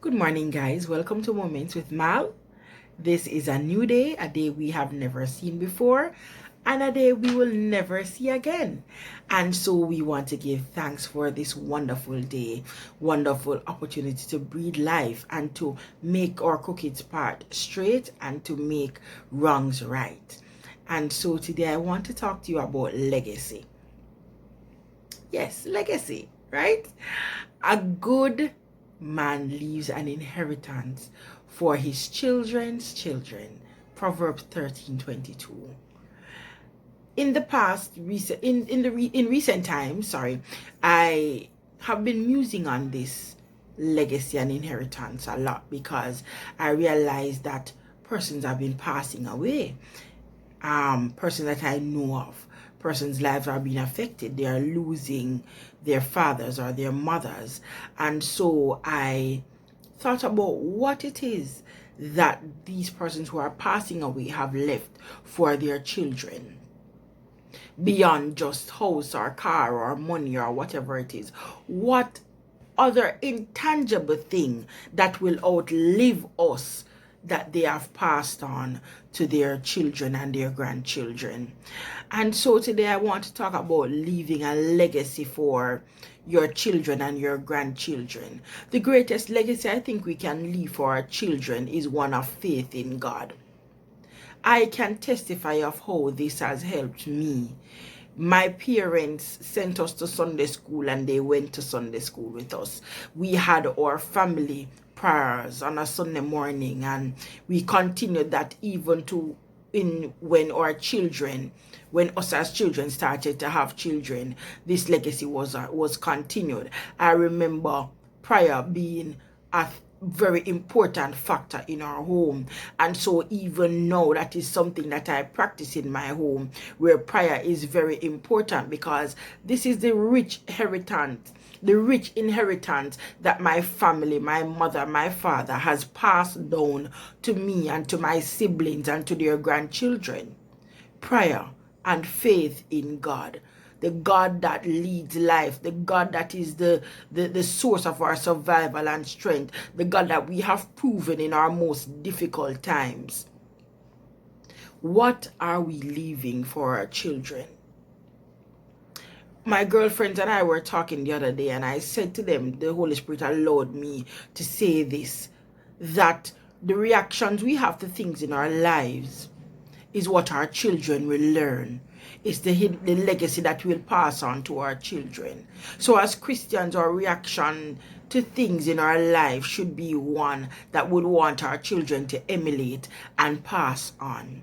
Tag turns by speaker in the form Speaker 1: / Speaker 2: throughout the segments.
Speaker 1: Good morning, guys. Welcome to Moments with Mal. This is a new day, a day we have never seen before, and a day we will never see again. And so we want to give thanks for this wonderful day, wonderful opportunity to breathe life and to make our crooked path straight and to make wrongs right. And so today I want to talk to you about legacy. Yes, legacy, right? A good man leaves an inheritance for his children's children. Proverbs 13:22. In the past, in recent times, I have been musing on this legacy and inheritance a lot because I realized that persons have been passing away. Persons that I know of, persons' lives are being affected. They are losing their fathers or their mothers. And so I thought about what it is that these persons who are passing away have left for their children beyond just house or car or money or whatever it is. What other intangible thing that will outlive us that they have passed on to their children and their grandchildren. And so today I want to talk about leaving a legacy for your children and your grandchildren. The greatest legacy I think we can leave for our children is one of faith in God. I can testify of how this has helped me. My parents sent us to Sunday school and they went to Sunday school with us. We had our family prayers on a Sunday morning, and we continued that even to when us as children started to have children. This legacy was continued. I remember prayer being a very important factor in our home, and so even now that is something that I practice in my home, where prayer is very important, because this is the rich inheritance that my family, my mother, my father has passed down to me and to my siblings and to their grandchildren. Prayer and faith in God, the God that leads life, the God that is the source of our survival and strength, the God that we have proven in our most difficult times. What are we leaving for our children? My girlfriends and I were talking the other day, and I said to them, the Holy Spirit allowed me to say this, that the reactions we have to things in our lives is what our children will learn. It's the legacy that we'll pass on to our children. So as Christians, our reaction to things in our life should be one that would want our children to emulate and pass on.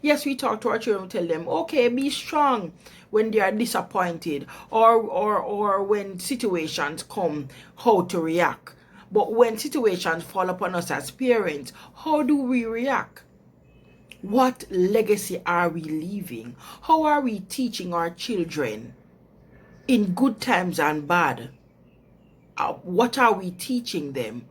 Speaker 1: Yes, we talk to our children, we tell them, okay, be strong when they are disappointed, or when situations come, how to react. But when situations fall upon us as parents, how do we react? What legacy are we leaving? How are we teaching our children in good times and bad? What are we teaching them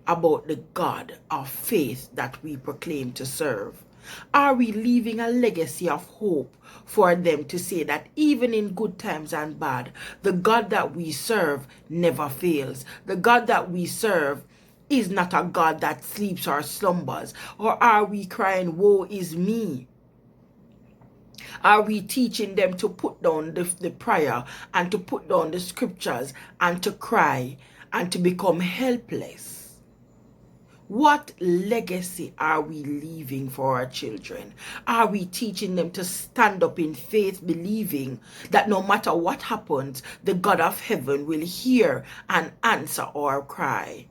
Speaker 1: about the God of faith that we proclaim to serve? Are we leaving a legacy of hope for them to say that even in good times and bad, the God that we serve never fails? The God that we serve is not a God that sleeps or slumbers? Or are we crying, woe is me? Are we teaching them to put down the prayer and to put down the scriptures and to cry and to become helpless? What legacy are we leaving for our children? Are we teaching them to stand up in faith, believing that no matter what happens, the God of heaven will hear and answer our cry?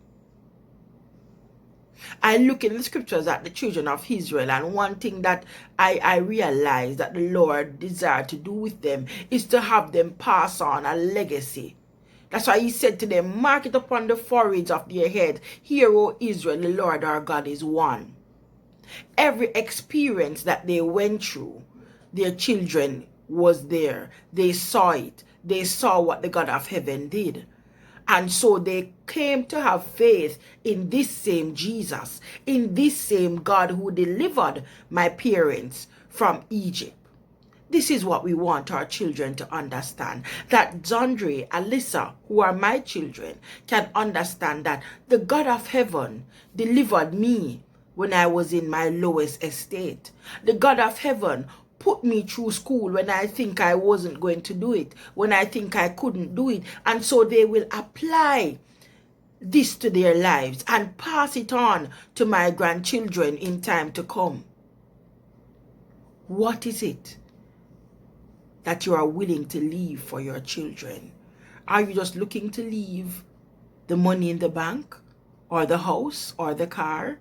Speaker 1: I look in the scriptures at the children of Israel, and one thing that I realize that the Lord desired to do with them is to have them pass on a legacy. That's why he said to them, mark it upon the foreheads of their head. Hear, O Israel, the Lord our God is one. Every experience that they went through, their children was there. They saw it. They saw what the God of heaven did. And so they came to have faith in this same Jesus, in this same God who delivered my parents from Egypt. This is what we want our children to understand. That Zondre, Alyssa, who are my children, can understand that the God of heaven delivered me when I was in my lowest estate. The God of heaven put me through school when I think I wasn't going to do it, when I think I couldn't do it. And so they will apply this to their lives and pass it on to my grandchildren in time to come. What is it that you are willing to leave for your children? Are you just looking to leave the money in the bank or the house or the car?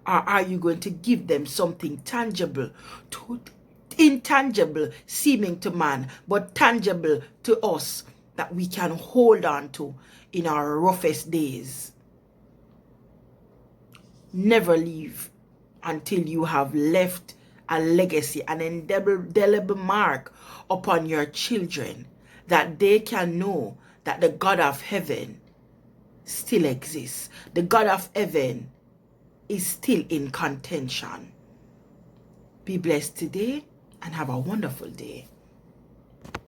Speaker 1: Or are you going to give them something tangible, intangible seeming to man, but tangible to us, that we can hold on to in our roughest days? Never leave until you have left a legacy, an indelible mark upon your children, that they can know that the God of heaven still exists. The God of heaven is still in contention. Be blessed today and have a wonderful day.